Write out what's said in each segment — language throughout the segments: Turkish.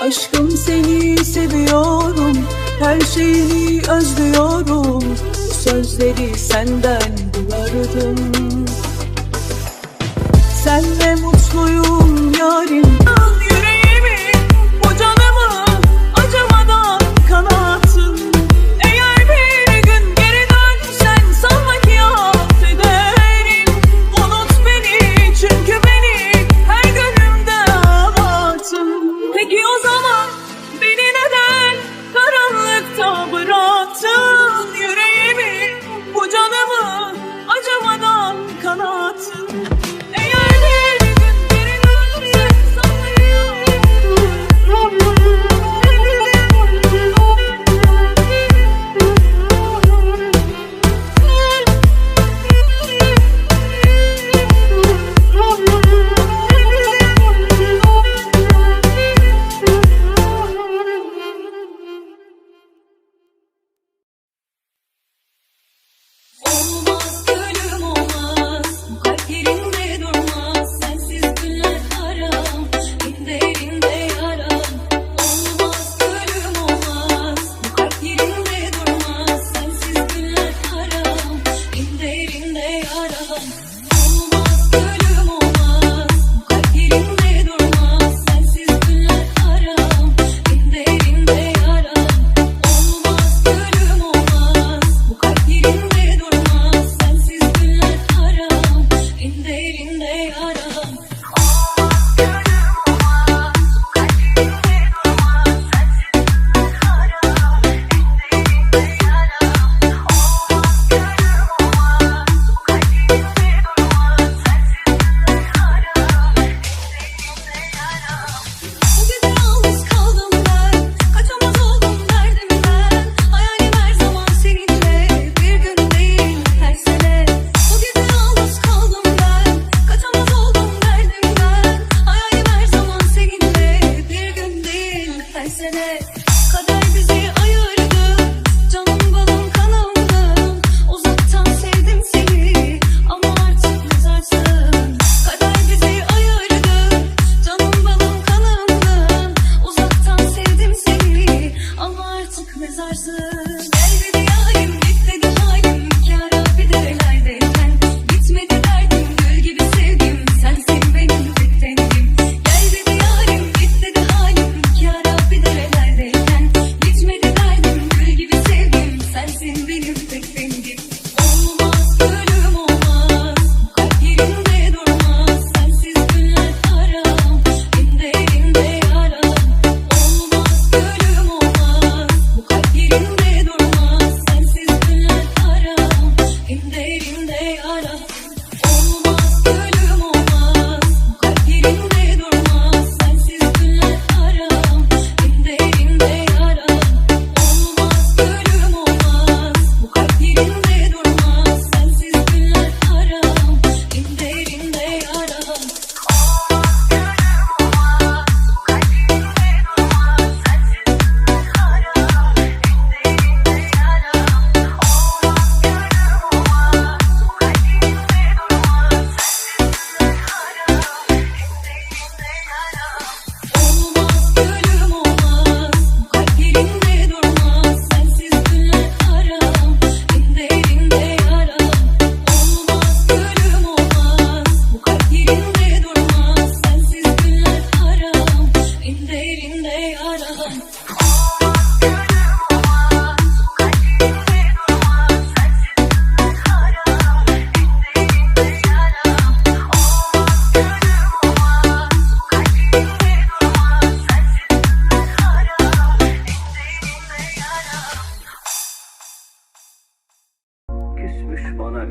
Aşkım seni seviyorum, her şeyi özlüyorum. Bu sözleri senden duyardım. Senle mutluyum yarim. Yüreğimi, bu canımı acımadan kanattın. Eğer bir gün geri dönsen sanma ki affederim. Unut beni çünkü beni her günümde ağlattın. Peki o zaman beni neden karanlıkta bıraktın? Yüreğimi, bu canımı acımadan kanattın.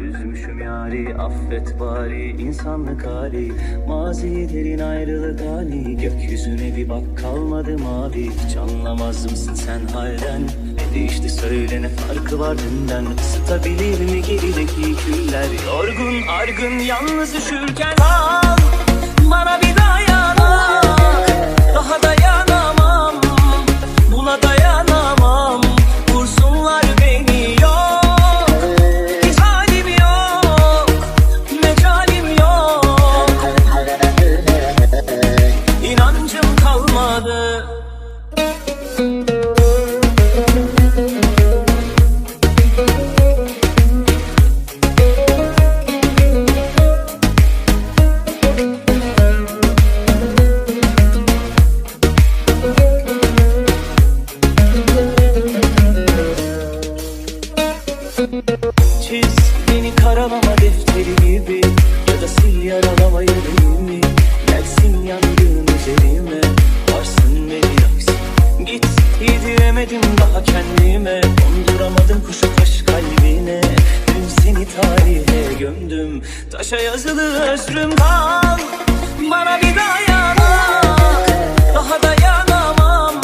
Üzmüşüm yari, affet bari insanlık hali. Mazilerin ayrılık hali. Gökyüzüne bir bak, kalmadı mavi. Hiç anlamaz mısın sen halden? Ne değişti söyle, ne farkı var dünden? Isıtabilir mi gerideki küller? Yorgun argın yalnız üşürken al bana bir dayanak. Daha dayanamam, buna dayanamam. Vursunlar beni, yok hiç halim yok, mecalim yok. İnancım kalmadı, Güvenemedim daha kendime, konduramadım kuşu taş kalbine. Dün seni tarihe gömdüm, taşa yazılı özrüm kal. Bana bir dayanak, daha dayanamam,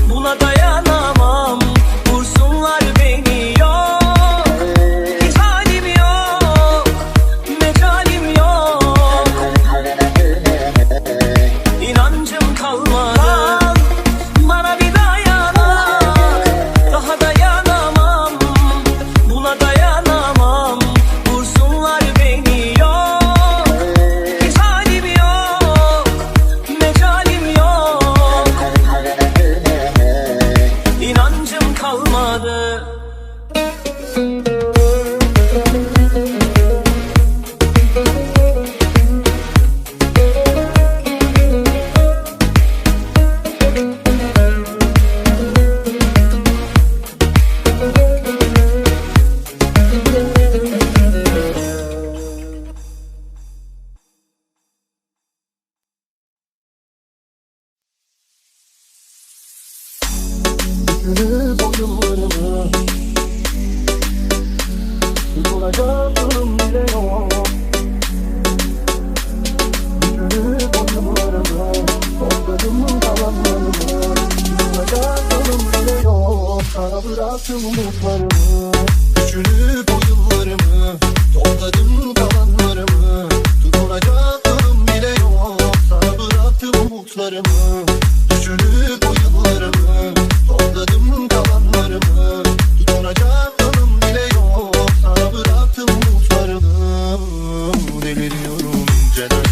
buna dayanamam. Vursunlar beni, yok hiç halim yok, mecalim yok. İnancım kalmadı. Bana bir dayanak, daha dayanamam, buna dayanamam. Vursunlar beni, yok hiç halim yok, mecalim yok. İnancım kalmadı. Boyunlarımı tutulacağım bile yok. Boyunlarımı topladım kalanlarımı, tutulacağım bile yok. Sana bıraktım umutlarımı. Düşünüp oyunlarımı topladım kalanlarımı, tutulacağım bile yok. Sana bıraktım umutlarımı. Düşünüp oyunlarımı topladım kalanlarımı, tutunacak dalım bile yok. Sana bıraktım umutlarımı. Deliriyorum inceden,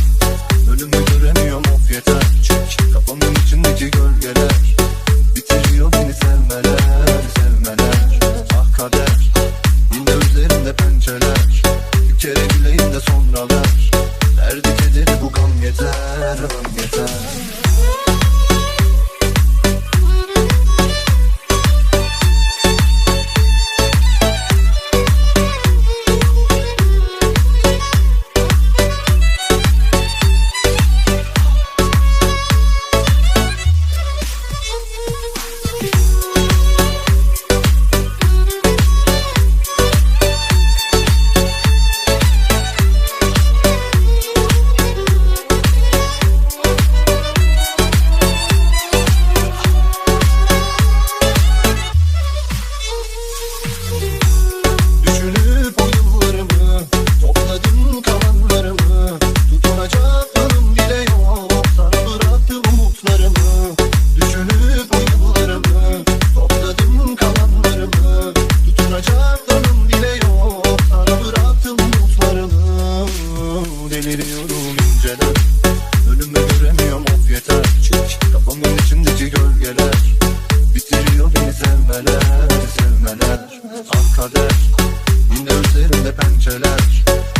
önümü göremiyorum, of yeter. Kafamın içindeki gölgeler bitiriyor beni, sevmeler, sevmeler. Ah kader, yine üzerinde pençeler. Bir kere güleyim de sonra ver. Derdi kederi bu gam yeter, gam yeter. Deliriyorum inceden, önümü göremiyorum, of yeter. Kafamın içindeki gölgeler bitiriyor beni, sevmeler, sevmeler. Ah kader, yine üzerinde pençeler.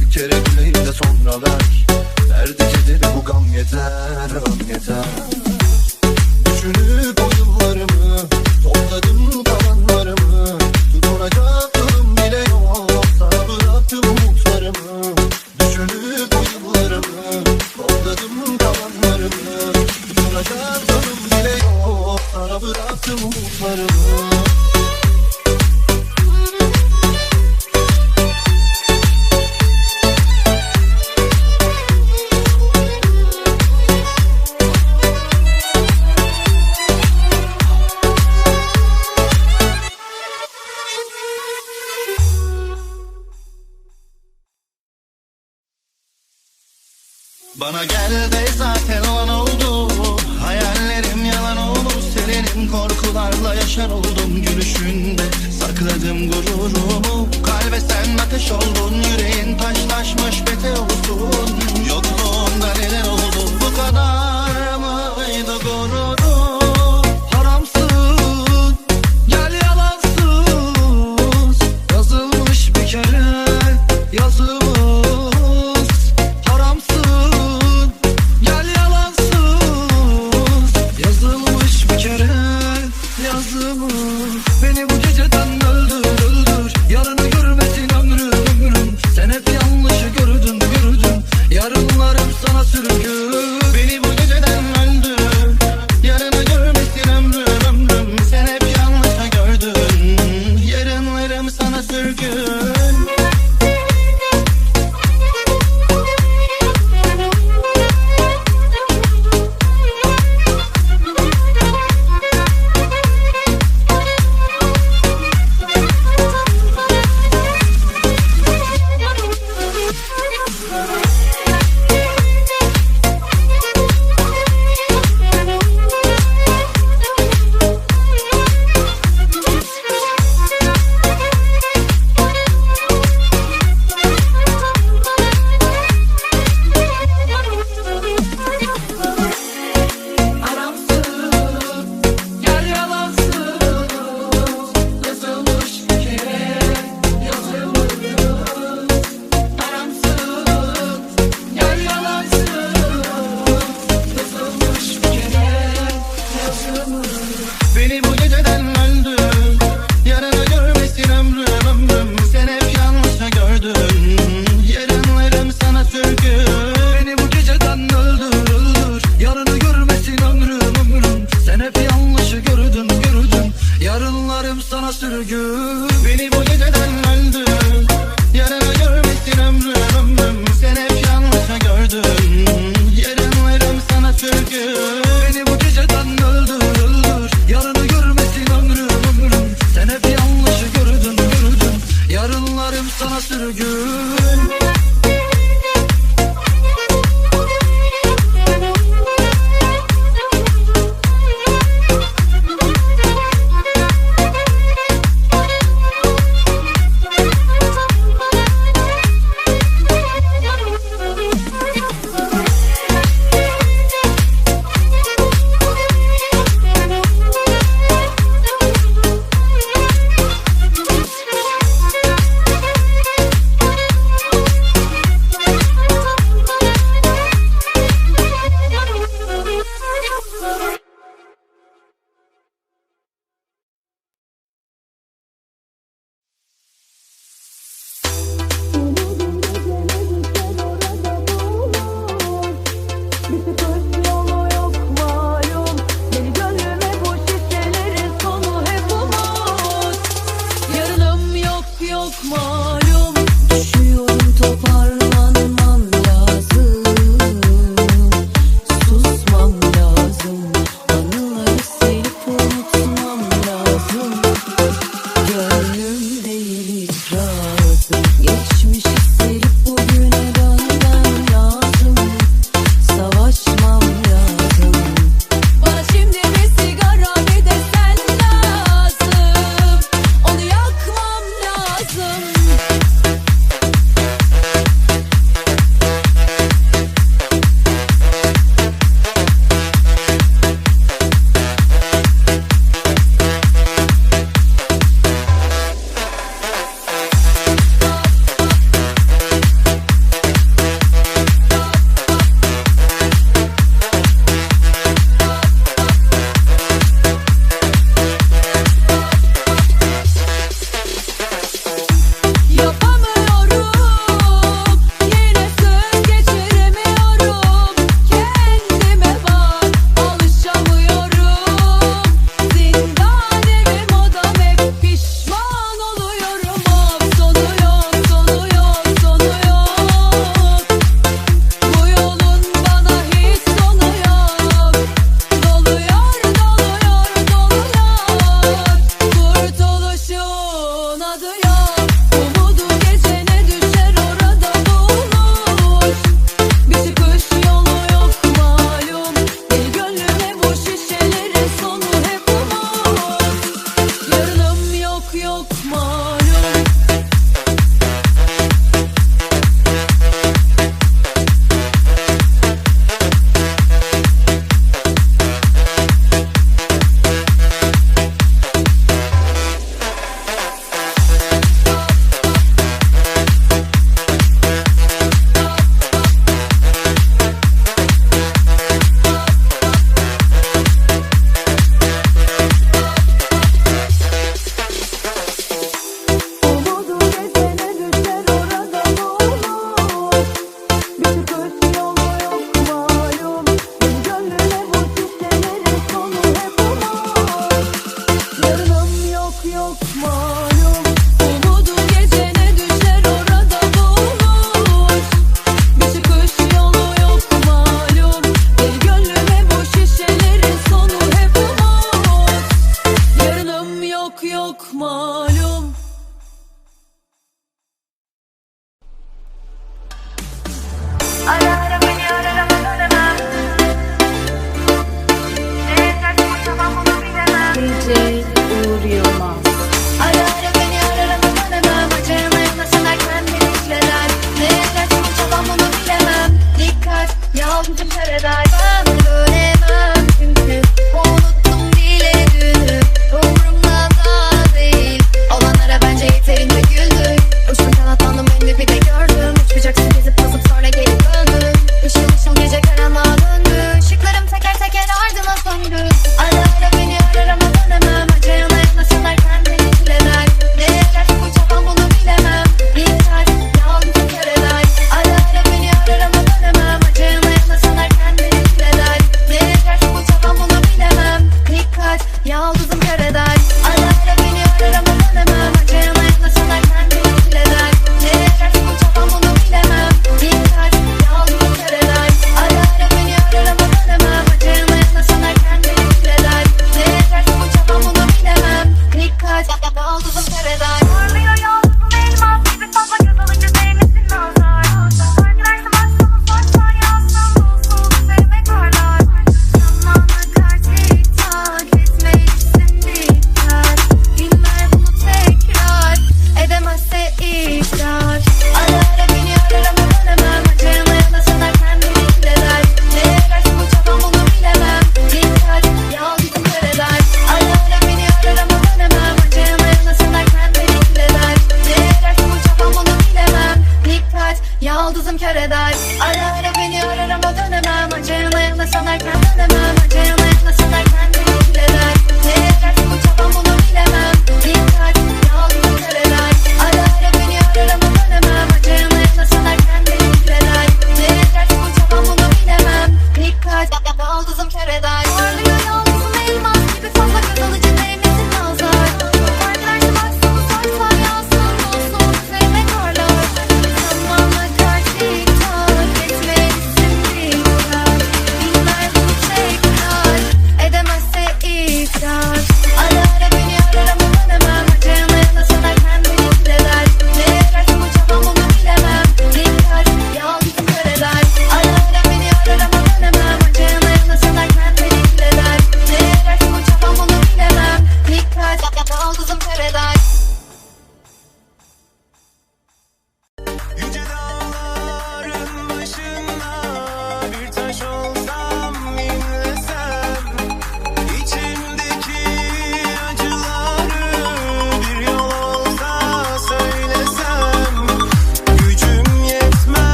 Bir kere güleyim de sonra ver. Derdi kederi bu gam yeter, gam yeter. Düşünüp oyunlarımı topladım kalanlarımı, tutunacak dalım bile yok. Sana bıraktım umutlarımı. Düşünüp oyunlarımı topladım kalanlarımı, tutunacak dalım bile yok. Sana bıraktım umutlarımı. Bana gel de zaten olan oldu. Hayallerim yalan oldu. Senin korkularla yaşar oldum. Gülüşünde sakladım gururumu. Kalbe sen ateş oldun. Yüreğin taşlaşmış bete olsun. Yokluğunda neler oldu? Bu kadar mıydı gururum? Haramsın, gel yalansız. Yazılmış bir kere yazımız. Beni bu geceden öldür, öldür. Yarını görmesin ömrüm, ömrüm. Sen hep yanlışı gördün, gördün. Yarın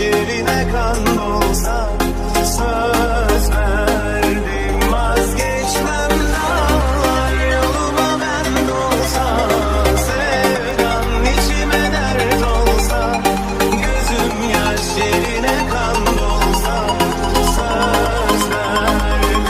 yerine kan olsa, söz verdim vazgeçmem. Dağlar yoluma ben dolsa, sevdan içime dert olsa, gözüm yaş yerine kan dolsa, söz verdim.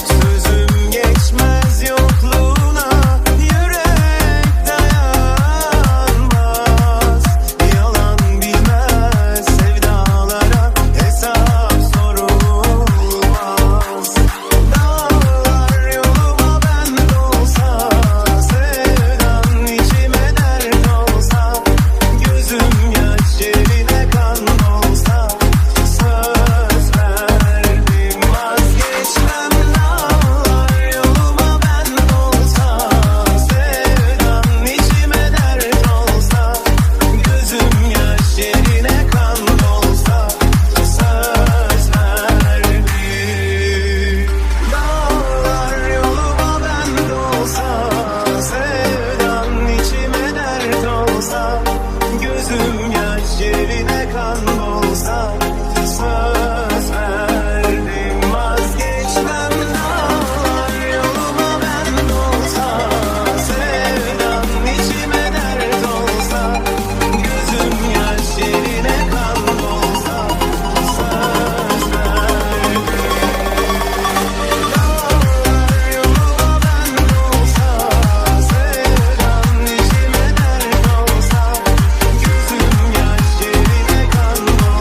Sözüm geçmez yokluğuna, yürek dayanmaz. Yalan bilmez, sevdalara hesap sorulmaz. Dağlar yoluma ben dolsa, sevdan içime dert olsa, gözüm yaş yerine kan olsa, söz verdim vazgeçmem. Dağlar yoluma ben dolsa, sevdan içime dert olsa, gözüm yaş yerine kan olsa, söz verdim. Dağlar yoluma ben dolsa, sevdan içime dert olsa, gözüm yaş yerine kan olsa, söz verdim vazgeçmem. Dağlar yoluma ben dolsa, sevdan içime dert olsa, gözüm yaş yerine kan olsa, söz verdim. Dağlar yoluma ben dolsa, sevdan içime dert olsa, gözüm yaş yerine kan olsa, söz verdim.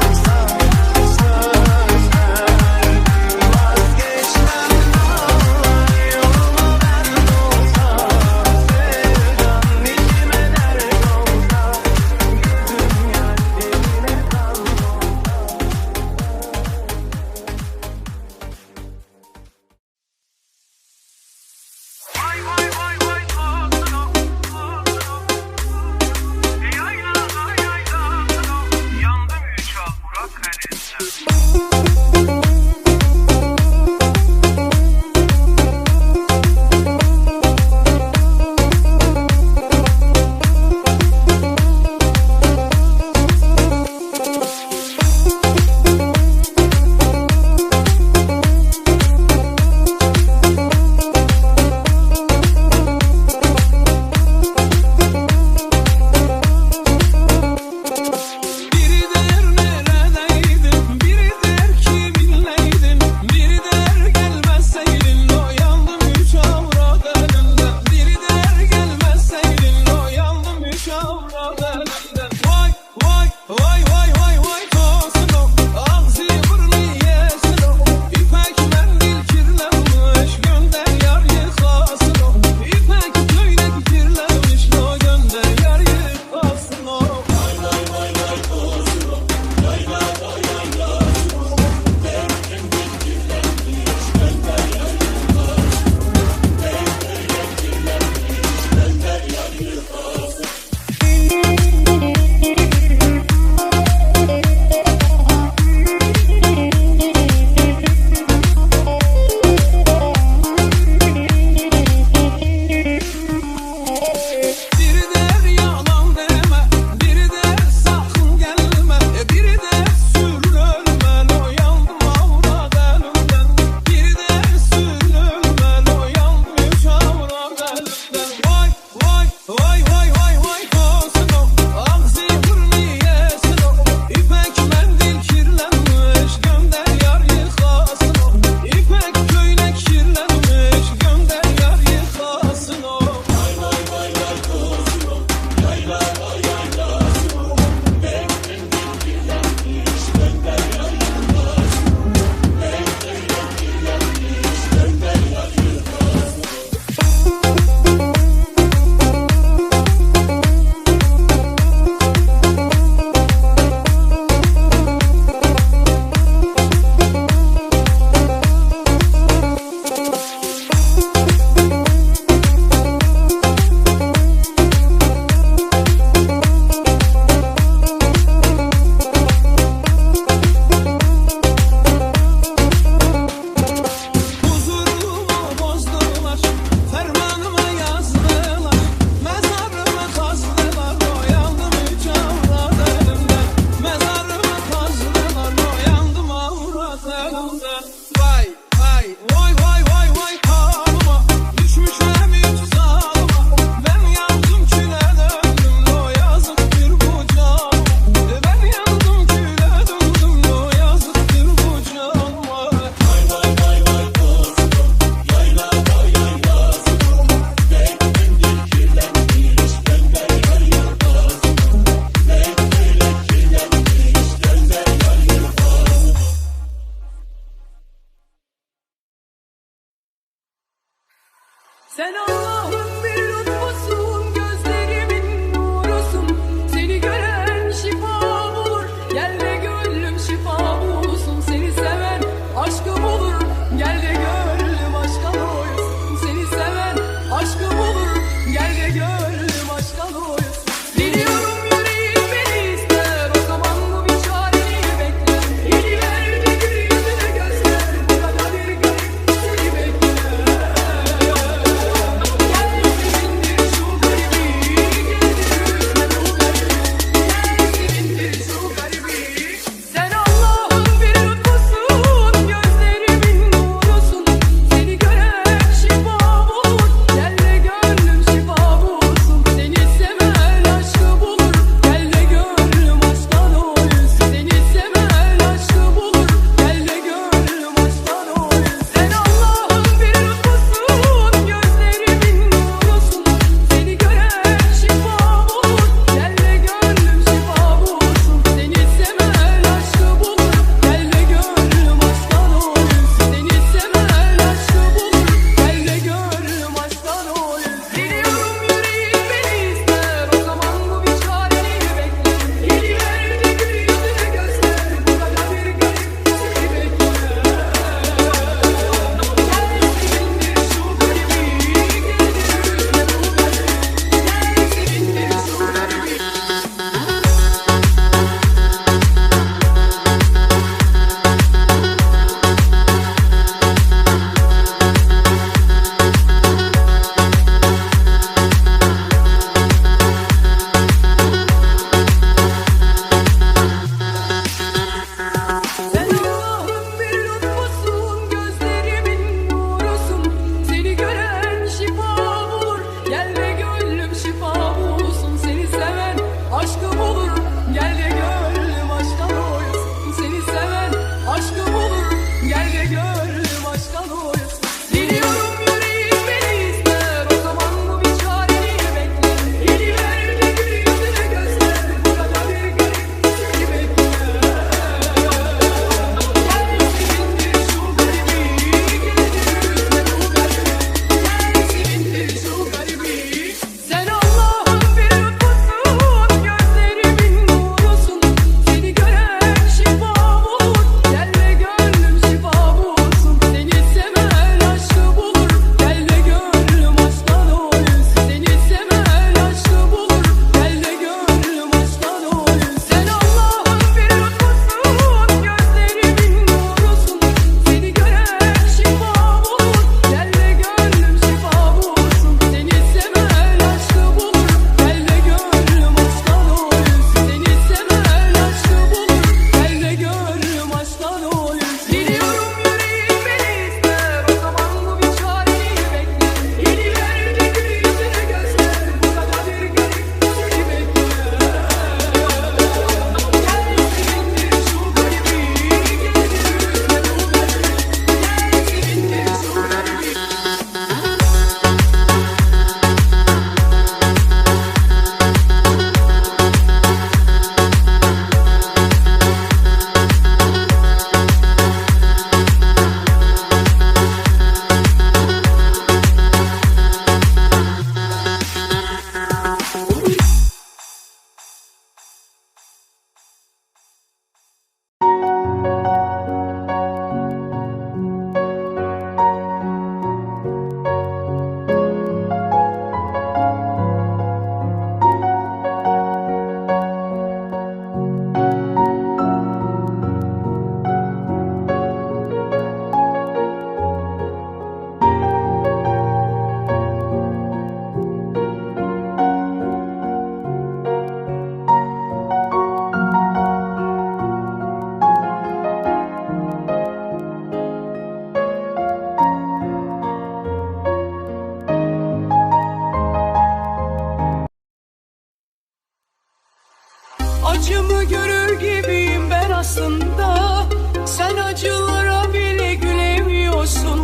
görür gibiyim ben aslında. Sen acılara bile gülemiyorsun.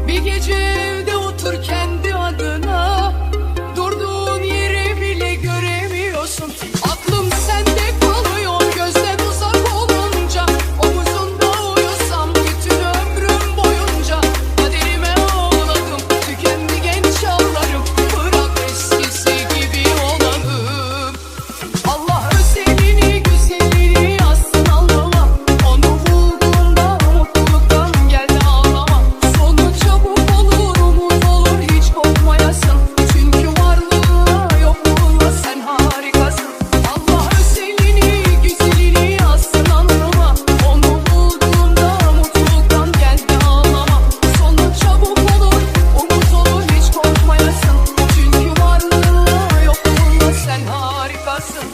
Bir gece evde otur kendi adına, durduğun yeri bile göremiyorsun. Aklım sende kalıyor gözden uzak olunca. Omuzunda uyusam bütün ömrüm boyunca. Kaderime ağladım, tükendi genç çağlarım. Bırak eskisi gibi olalım. Allah özelini güzelliğini yazsın alnıma. Onu bulduğumda mutluluktan geldi ağlama. Sonu çabuk olur, umut olur, hiç korkmayasın. Çünkü varlığına yokluğuna sen harikasın. Allah özelini güzelliğini yazsın alnıma. Onu bulduğumda mutluluktan geldi ağlama. Sonu çabuk olur, umut olur, hiç korkmayasın. Çünkü varlığına yokluğuna sen harikasın.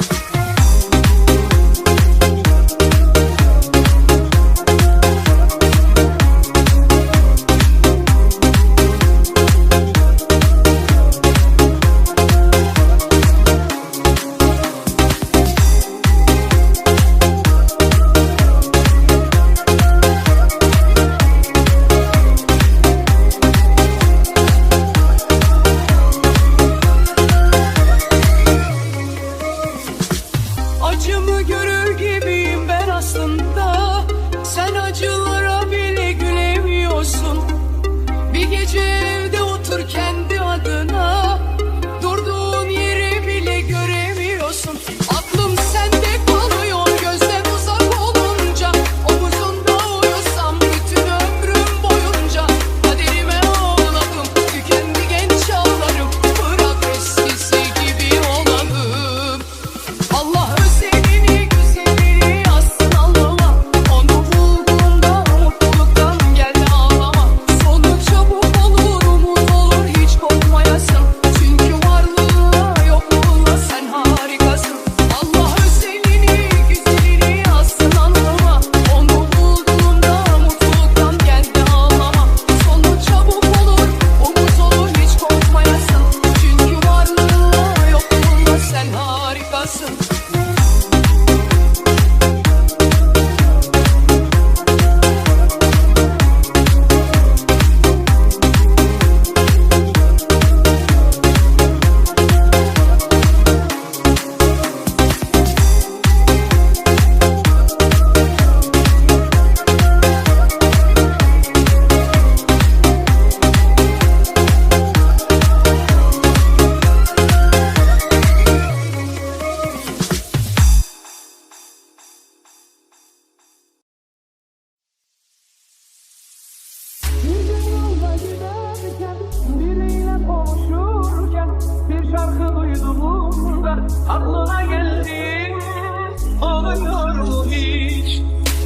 Acımı görür gibiyim ben aslında. Sen acılara bile gülemiyorsun. Bir gece evde otur kendi adına, durduğun yeri bile göremiyorsun. Aklım sende kalıyor gözden uzak olunca. Omuzunda uyusam bütün ömrüm boyunca. Kaderime ağladım, tükendi genç çağlarım. Bırak eskisi gibi olalım. Allah özelini güzelliğini yazsın alnıma. Onu bulduğumda mutluluktan geldi ağlama. Sonu çabuk olur, umut olur, hiç korkmayasın. Çünkü varlığına yokluğuna sen harikasın. Allah özelini güzelliğini yazsın alnıma. Onu bulduğumda mutluluktan geldi ağlama. Sonu çabuk olur, umut olur, hiç korkmayasın. Çünkü varlığına yokluğuna sen harikasın. Yolda giderken, biriyle konuşurken bir şarkı duyduğumda aklına geldin. Oluyor mu hiç?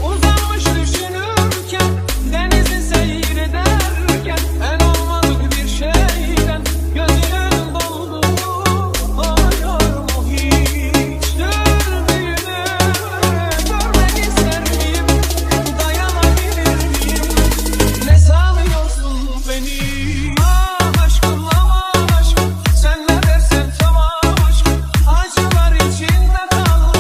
Uzanmış düşünürken, denizi seyrederken el olmadık bir şeyden gözünün doldu. Oluyor mu hiç? Gördüğünü görmek ister miyim? Dayanabilir miyim? Ne sanıyorsun beni? Ah aşkım aman aşkım, sen ne dersen tamam aşkım. Acılar içinde kaldım.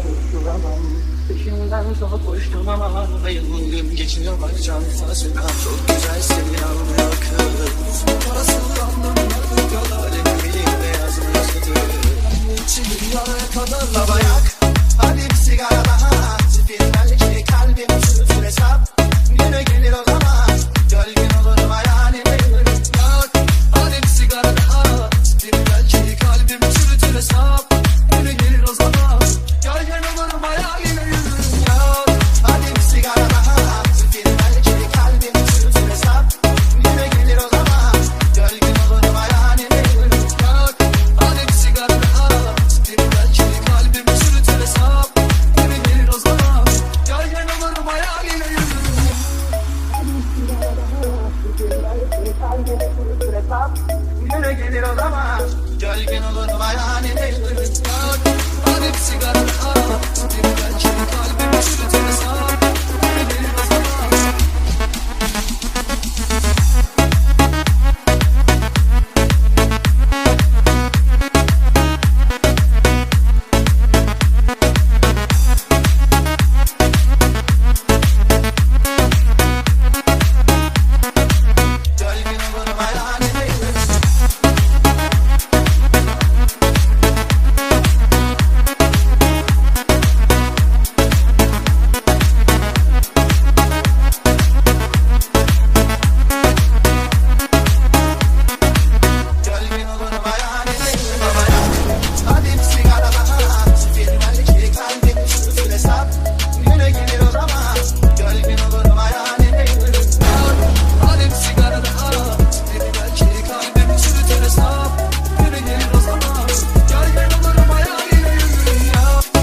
kavuşturamam. Peşinden çok koştum ama bayıldım geçiyor bak can saçına. Çok güzelsin yavrum kız. Parası anlamadım kalalım elimde yazmıyor satır. İçim yaraya kadar lavayak. Hadi bir sigara daha. Zifir belki kalbim çürütür hesap. Güne gelir o zaman. Gölgün olurum hayalime yürürüm. Yak. Hadi bir sigara daha. Zifir belki kalbim çürütür hesap. Güne gelir o zaman. Gölgün olurum hayalime yürürüm. Yak. Hadi bir sigara daha. Zifir belki kalbim çürütür hesap. Güne gelir o zaman. Gölgün olurum hayalime yürürüm. Yak. Hadi bir sigara daha. Zifir belki kalbim çürütür hesap. Güne gelir o zaman. Gölgün olurum hayalime yürürüm. Güne gelir o zaman. Gölgen olurum hayalime yürürüm. Hadi bir sigara daha. Bir belki kalbimi çürütür hesap. Güne gelir o zaman. Gölgen olurum hayalime yürürüm. Gölgen olurum hayalime yürürüm. Hadi bir sigara daha. Zifir belki kalbimi çürütür hesap. Güne gelir o zaman. Gölgen olurum hayalime yürürüm. Hadi bir sigara daha. Zifir belki kalbimi çürütür hesap. Güne gelir o zaman. Gölgen olurum hayalime yürürüm.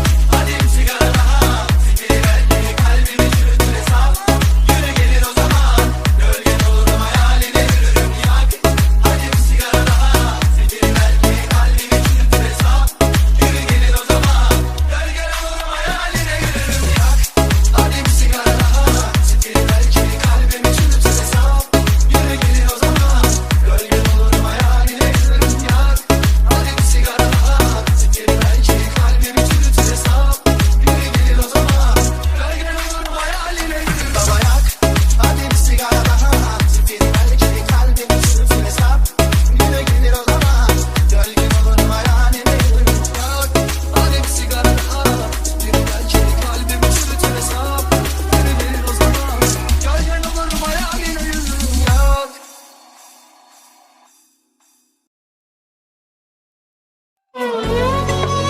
Hadi bir sigara daha. Zifir belki kalbimi çürütür hesap. Güne gelir o zaman. Gölgen olurum hayalime yürürüm. Hadi bir sigara daha. Zifir belki kalbimi çürütür hesap. Güne gelir o zaman. Gölgen olurum hayalime yürürüm. Hadi bir sigara daha. Zifir belki kalbimi çürütür hesap. Güne gelir o zaman. Gölgen olurum hayalime yürürüm. Hadi bir sigara daha. Zifir belki kalbimi çürütür hesap. Güne gelir o zaman. Gölgen olurum hayalime yürürüm. Baba yak. Hadi bir sigara daha. Zifir belki kalbimi çürütür hesap. Güne gelir o zaman. Gölgen olurum hayalime yürürüm. Hadi bir sigara daha. Zifir belki kalbimi çürütür hesap. Güne gelir o zaman. Gölgen olurum hayalime yürürüm.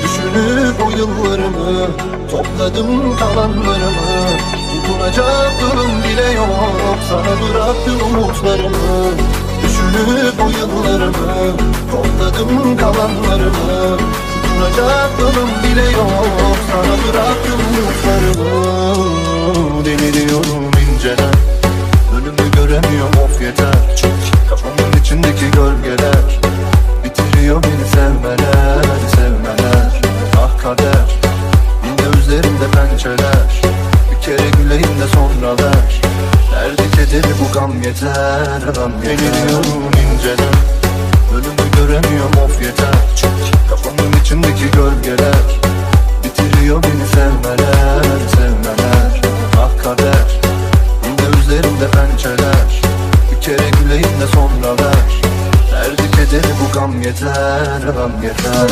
Düşünüp o yıllarımı, topladım kalanlarımı. Tutunacak durum bile yok, sana bıraktım umutlarımı. Düşünüp o yıllarımı, topladım kalanlarımı. Tutunacak durum bile yok, sana bıraktım umutlarımı. Deliriyorum inceden, önümü göremiyorum of yeter. Kafamın içindeki gölgeler bitiriyor beni sevmeler, sevmeler. Ah kader, yine üzerimde pençeler. Bir kere güleyim de sonra ver. Derdi kederi bu gam yeter, gam yeter. Deliriyorum inceden, önümü göremiyorum of yeter. Kafamın içindeki gölgeler bitiriyor beni sevmeler, sevmeler. Ah kader, yine üzerimde pençeler. Bir kere güleyim de sonra ver. Derdi kederi bu gam yeter, gam yeter.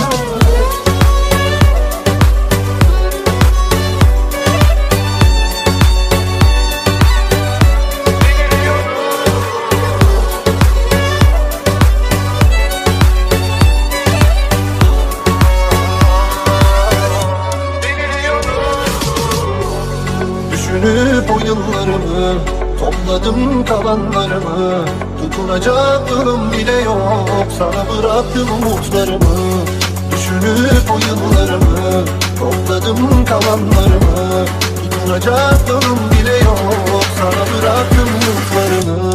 Düşünüp o yıllarımı, topladım kalanlarımı. Tutunacak durum bile yok, sana bıraktım umutlarımı. Düşünüp o yıllarımı, topladım kalanlarımı. Tutunacak durum bile yok, sana bıraktım umutlarımı.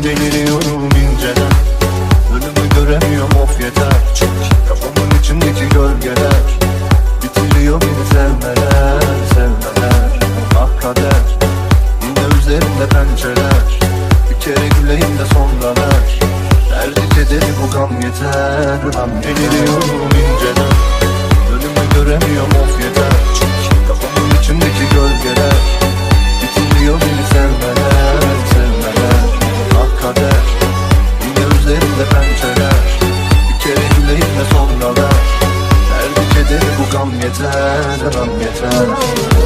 Deliriyorum inceden, önümü göremiyorum of yeter. Kafamın içindeki gölgeler bitiriyor beni sevmeler, sevmeler. Ah kader, yine üzerimde pençeler. Bir kere güleyim de sonra ver. Derdi kederi bu gam yeter, gam yeter. Deliriyorum inceden, önümü göremiyorum of yeter. Devam yeter, devam yeter.